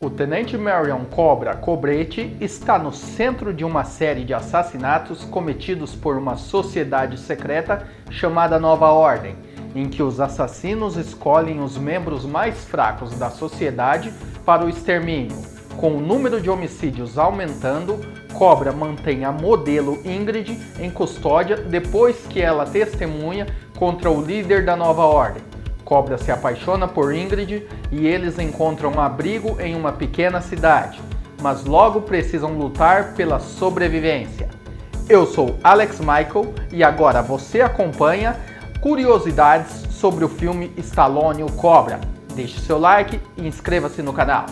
O Tenente Marion Cobra Cobretti está no centro de uma série de assassinatos cometidos por uma sociedade secreta chamada Nova Ordem, em que os assassinos escolhem os membros mais fracos da sociedade para o extermínio. Com o número de homicídios aumentando, Cobra mantém a modelo Ingrid em custódia depois que ela testemunha contra o líder da Nova Ordem. Cobra se apaixona por Ingrid e eles encontram um abrigo em uma pequena cidade, mas logo precisam lutar pela sobrevivência. Eu sou Alex Michael e agora você acompanha curiosidades sobre o filme Stallone o Cobra. Deixe seu like e inscreva-se no canal.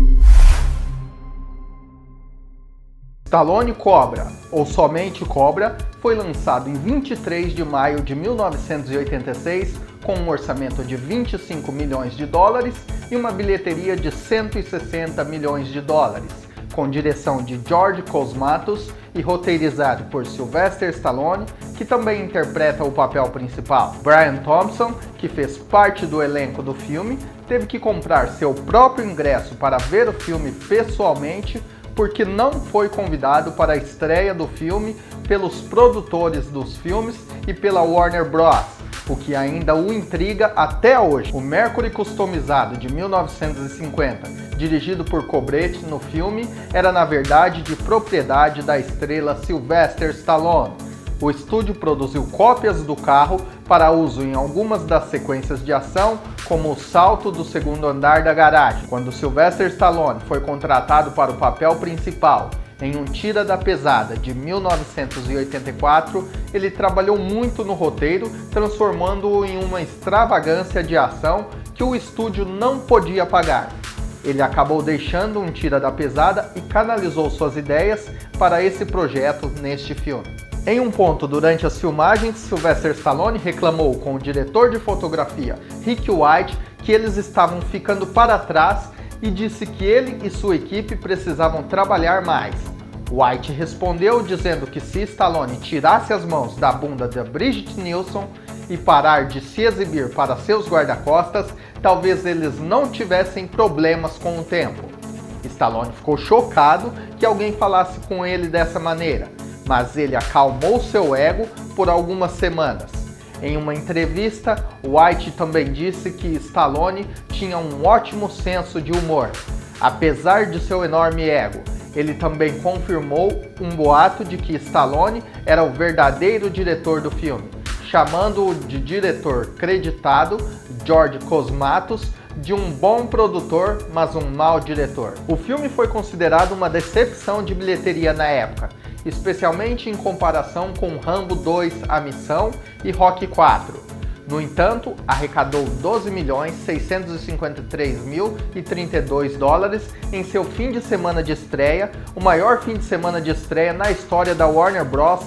Stallone Cobra, ou somente Cobra, foi lançado em 23 de maio de 1986 com um orçamento de 25 milhões de dólares e uma bilheteria de 160 milhões de dólares, com direção de George Cosmatos e roteirizado por Sylvester Stallone, que também interpreta o papel principal. Brian Thompson, que fez parte do elenco do filme, teve que comprar seu próprio ingresso para ver o filme pessoalmente, porque não foi convidado para a estreia do filme pelos produtores dos filmes e pela Warner Bros., o que ainda o intriga até hoje. O Mercury customizado de 1950, dirigido por Cobretti no filme, era na verdade de propriedade da estrela Sylvester Stallone. O estúdio produziu cópias do carro para uso em algumas das sequências de ação, como o salto do segundo andar da garagem. Quando Sylvester Stallone foi contratado para o papel principal em Um Tira da Pesada de 1984, ele trabalhou muito no roteiro, transformando-o em uma extravagância de ação que o estúdio não podia pagar. Ele acabou deixando Um Tira da Pesada e canalizou suas ideias para esse projeto neste filme. Em um ponto durante as filmagens, Sylvester Stallone reclamou com o diretor de fotografia Rick White que eles estavam ficando para trás e disse que ele e sua equipe precisavam trabalhar mais. White respondeu dizendo que se Stallone tirasse as mãos da bunda de Brigitte Nielsen e parar de se exibir para seus guarda-costas, talvez eles não tivessem problemas com o tempo. Stallone ficou chocado que alguém falasse com ele dessa maneira, mas ele acalmou seu ego por algumas semanas. Em uma entrevista, White também disse que Stallone tinha um ótimo senso de humor, apesar de seu enorme ego. Ele também confirmou um boato de que Stallone era o verdadeiro diretor do filme, chamando-o de diretor creditado, George Cosmatos, de um bom produtor, mas um mau diretor. O filme foi considerado uma decepção de bilheteria na época, especialmente em comparação com Rambo 2: A Missão e Rocky 4. No entanto, arrecadou 12.653.032 dólares em seu fim de semana de estreia, o maior fim de semana de estreia na história da Warner Bros.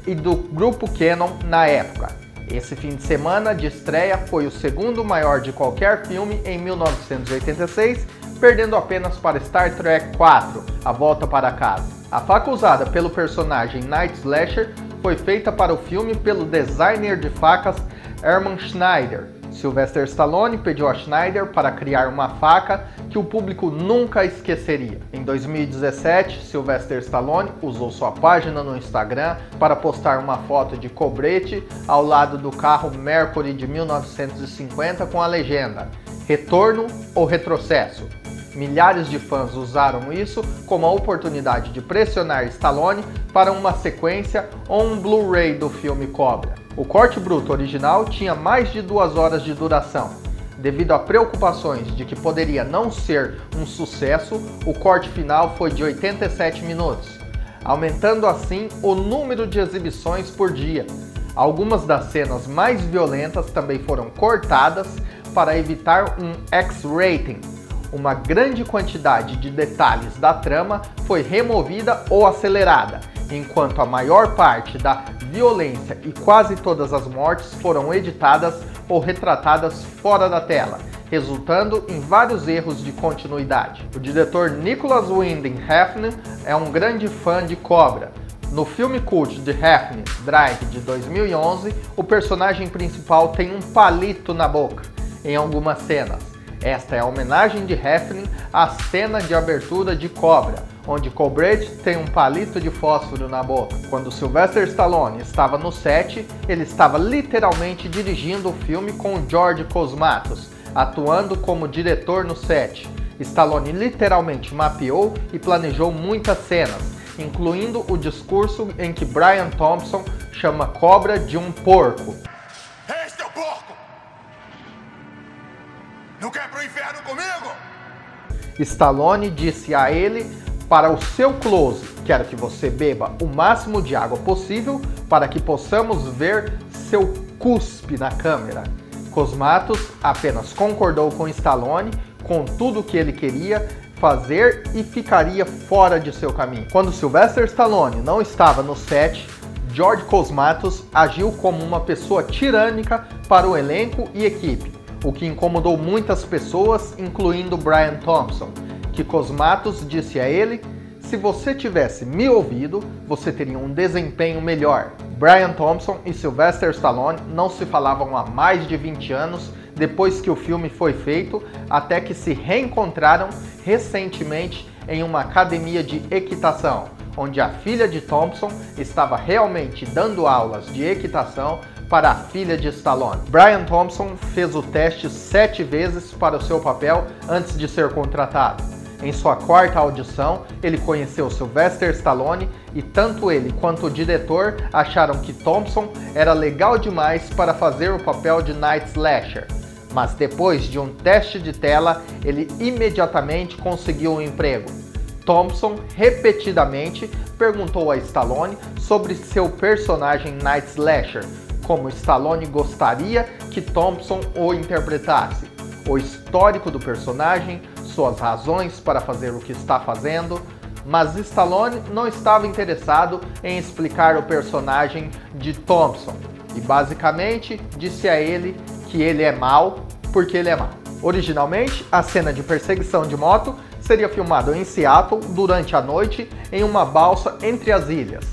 E do grupo Cannon na época. Esse fim de semana de estreia foi o segundo maior de qualquer filme em 1986, perdendo apenas para Star Trek 4, A Volta para Casa. A faca usada pelo personagem Night Slasher foi feita para o filme pelo designer de facas Herman Schneider. Sylvester Stallone pediu a Schneider para criar uma faca que o público nunca esqueceria. Em 2017, Sylvester Stallone usou sua página no Instagram para postar uma foto de Cobretti ao lado do carro Mercury de 1950 com a legenda "Retorno ou retrocesso?". Milhares de fãs usaram isso como a oportunidade de pressionar Stallone para uma sequência ou um Blu-ray do filme Cobra. O corte bruto original tinha mais de 2 horas de duração. Devido a preocupações de que poderia não ser um sucesso, o corte final foi de 87 minutos, aumentando assim o número de exibições por dia. Algumas das cenas mais violentas também foram cortadas para evitar um X-rating. Uma grande quantidade de detalhes da trama foi removida ou acelerada, enquanto a maior parte da violência e quase todas as mortes foram editadas ou retratadas fora da tela, resultando em vários erros de continuidade. O diretor Nicholas Winding Refn é um grande fã de Cobra. No filme cult de Refn, Drive, de 2011, o personagem principal tem um palito na boca em algumas cenas. Esta é a homenagem de Refn a cena de abertura de Cobra, onde Cobrath tem um palito de fósforo na boca. Quando Sylvester Stallone estava no set, ele estava literalmente dirigindo o filme com George Cosmatos, atuando como diretor no set. Stallone literalmente mapeou e planejou muitas cenas, incluindo o discurso em que Brian Thompson chama Cobra de um porco. Este é o porco! Não quer ir pro inferno comigo? Stallone disse a ele: para o seu close, quero que você beba o máximo de água possível para que possamos ver seu cuspe na câmera. Cosmatos apenas concordou com Stallone, com tudo que ele queria fazer e ficaria fora de seu caminho. Quando Sylvester Stallone não estava no set, George Cosmatos agiu como uma pessoa tirânica para o elenco e equipe, o que incomodou muitas pessoas, incluindo Brian Thompson, que Cosmatos disse a ele: se você tivesse me ouvido, você teria um desempenho melhor. Brian Thompson e Sylvester Stallone não se falavam há mais de 20 anos depois que o filme foi feito, até que se reencontraram recentemente em uma academia de equitação, onde a filha de Thompson estava realmente dando aulas de equitação para a filha de Stallone. Brian Thompson fez o teste 7 vezes para o seu papel antes de ser contratado. Em sua quarta audição, ele conheceu Sylvester Stallone e tanto ele quanto o diretor acharam que Thompson era legal demais para fazer o papel de Night Slasher. Mas depois de um teste de tela, ele imediatamente conseguiu um emprego. Thompson repetidamente perguntou a Stallone sobre seu personagem Night Slasher, como Stallone gostaria que Thompson o interpretasse, o histórico do personagem, suas razões para fazer o que está fazendo, mas Stallone não estava interessado em explicar o personagem de Thompson e basicamente disse a ele que ele é mau porque ele é mau. Originalmente, a cena de perseguição de moto seria filmada em Seattle durante a noite em uma balsa entre as ilhas.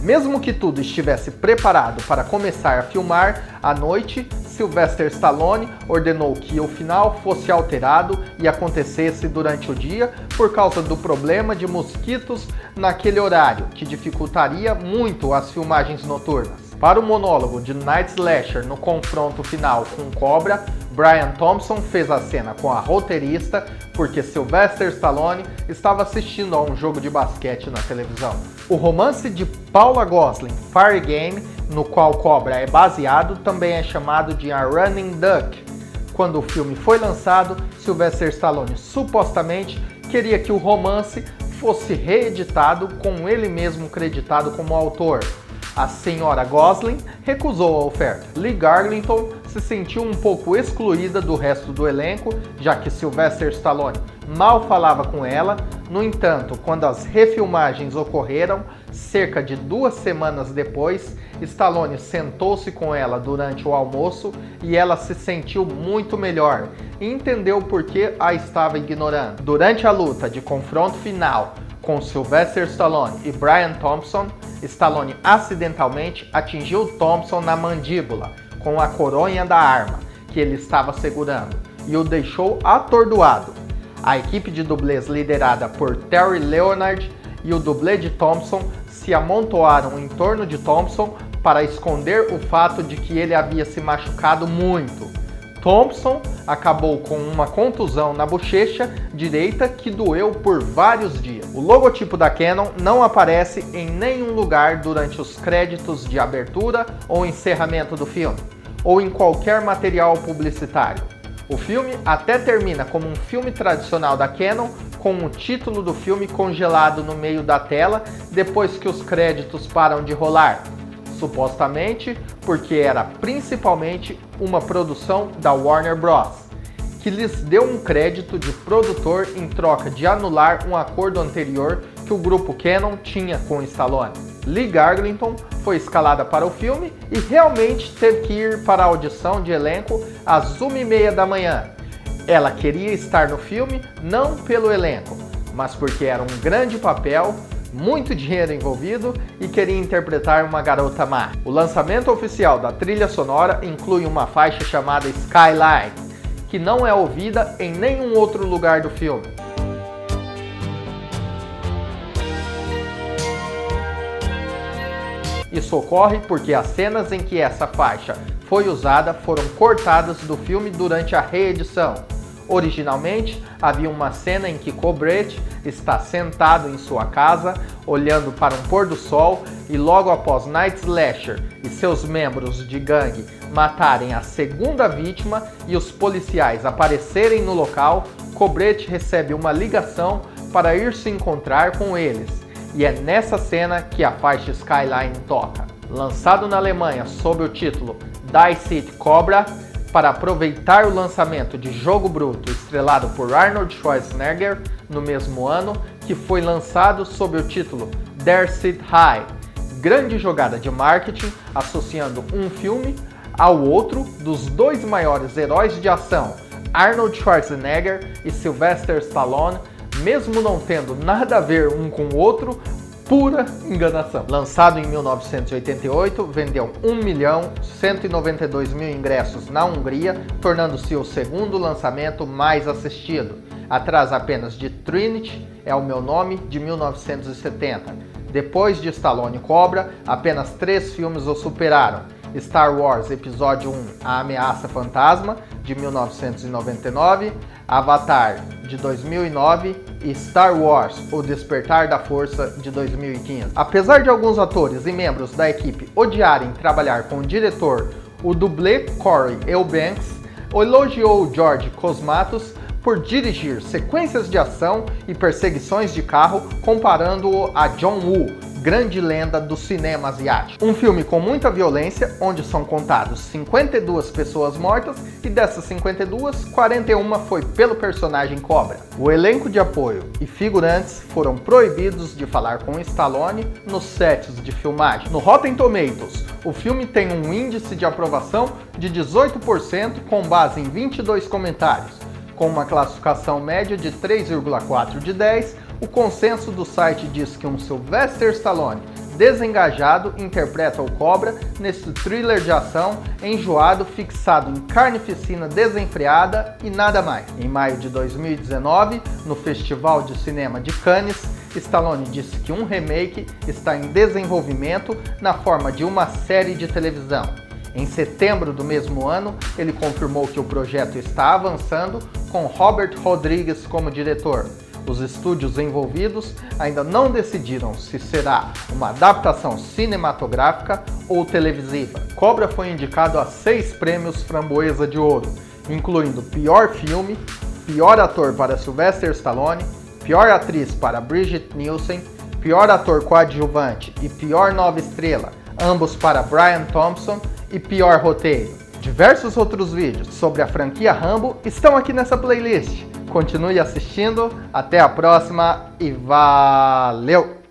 Mesmo que tudo estivesse preparado para começar a filmar à noite, Sylvester Stallone ordenou que o final fosse alterado e acontecesse durante o dia por causa do problema de mosquitos naquele horário, que dificultaria muito as filmagens noturnas. Para o monólogo de Night Slasher no confronto final com Cobra, Brian Thompson fez a cena com a roteirista porque Sylvester Stallone estava assistindo a um jogo de basquete na televisão. O romance de Paula Gosling, Fire Game, no qual Cobra é baseado, também é chamado de A Running Duck. Quando o filme foi lançado, Sylvester Stallone supostamente queria que o romance fosse reeditado com ele mesmo creditado como autor. A senhora Gosling recusou a oferta. Lee Garlington se sentiu um pouco excluída do resto do elenco, já que Sylvester Stallone mal falava com ela. No entanto, quando as refilmagens ocorreram, cerca de 2 semanas depois, Stallone sentou-se com ela durante o almoço e ela se sentiu muito melhor e entendeu por que a estava ignorando. Durante a luta de confronto final com Sylvester Stallone e Brian Thompson, Stallone acidentalmente atingiu Thompson na mandíbula com a coronha da arma que ele estava segurando e o deixou atordoado. A equipe de dublês liderada por Terry Leonard e o dublê de Thompson se amontoaram em torno de Thompson para esconder o fato de que ele havia se machucado muito. Thompson acabou com uma contusão na bochecha direita que doeu por vários dias. O logotipo da Canon não aparece em nenhum lugar durante os créditos de abertura ou encerramento do filme, ou em qualquer material publicitário. O filme até termina como um filme tradicional da Canon, com o título do filme congelado no meio da tela depois que os créditos param de rolar, supostamente porque era principalmente uma produção da Warner Bros., que lhes deu um crédito de produtor em troca de anular um acordo anterior que o grupo Canon tinha com Stallone. Lee Garlington foi escalada para o filme e realmente teve que ir para a audição de elenco às 1h30 da manhã. Ela queria estar no filme não pelo elenco, mas porque era um grande papel, muito dinheiro envolvido e queria interpretar uma garota má. O lançamento oficial da trilha sonora inclui uma faixa chamada Skyline, que não é ouvida em nenhum outro lugar do filme. Isso ocorre porque as cenas em que essa faixa foi usada foram cortadas do filme durante a reedição. Originalmente, havia uma cena em que Cobretti está sentado em sua casa, olhando para um pôr do sol, e logo após Night Slasher e seus membros de gangue matarem a segunda vítima e os policiais aparecerem no local, Cobretti recebe uma ligação para ir se encontrar com eles. E é nessa cena que a faixa Skyline toca. Lançado na Alemanha sob o título Die City Cobra, para aproveitar o lançamento de Jogo Bruto, estrelado por Arnold Schwarzenegger, no mesmo ano, que foi lançado sob o título Der City High. Grande jogada de marketing, associando um filme ao outro dos dois maiores heróis de ação, Arnold Schwarzenegger e Sylvester Stallone, mesmo não tendo nada a ver um com o outro, pura enganação. Lançado em 1988, vendeu 1.192.000 ingressos na Hungria, tornando-se o segundo lançamento mais assistido, atrás apenas de Trinity, É o Meu Nome, de 1970. Depois de Stallone Cobra, apenas 3 filmes o superaram: Star Wars Episódio 1, A Ameaça Fantasma, de 1999, Avatar, de 2009 e Star Wars, O Despertar da Força, de 2015. Apesar de alguns atores e membros da equipe odiarem trabalhar com o diretor, o dublê Corey Eubanks elogiou George Cosmatos por dirigir sequências de ação e perseguições de carro, comparando-o a John Woo, grande lenda do cinema asiático. Um filme com muita violência, onde são contados 52 pessoas mortas e dessas 52, 41 foi pelo personagem Cobra. O elenco de apoio e figurantes foram proibidos de falar com Stallone nos sets de filmagem. No Rotten Tomatoes, o filme tem um índice de aprovação de 18% com base em 22 comentários. Com uma classificação média de 3,4 de 10, o consenso do site diz que um Sylvester Stallone desengajado interpreta o Cobra nesse thriller de ação enjoado, fixado em carnificina desenfreada e nada mais. Em maio de 2019, no Festival de Cinema de Cannes, Stallone disse que um remake está em desenvolvimento na forma de uma série de televisão. Em setembro do mesmo ano, ele confirmou que o projeto está avançando com Robert Rodrigues como diretor. Os estúdios envolvidos ainda não decidiram se será uma adaptação cinematográfica ou televisiva. Cobra foi indicado a 6 prêmios Framboesa de Ouro, incluindo pior filme, pior ator para Sylvester Stallone, pior atriz para Brigitte Nielsen, pior ator coadjuvante e pior nova estrela, ambos para Brian Thompson, e pior roteiro. Diversos outros vídeos sobre a franquia Rambo estão aqui nessa playlist. Continue assistindo, até a próxima e valeu!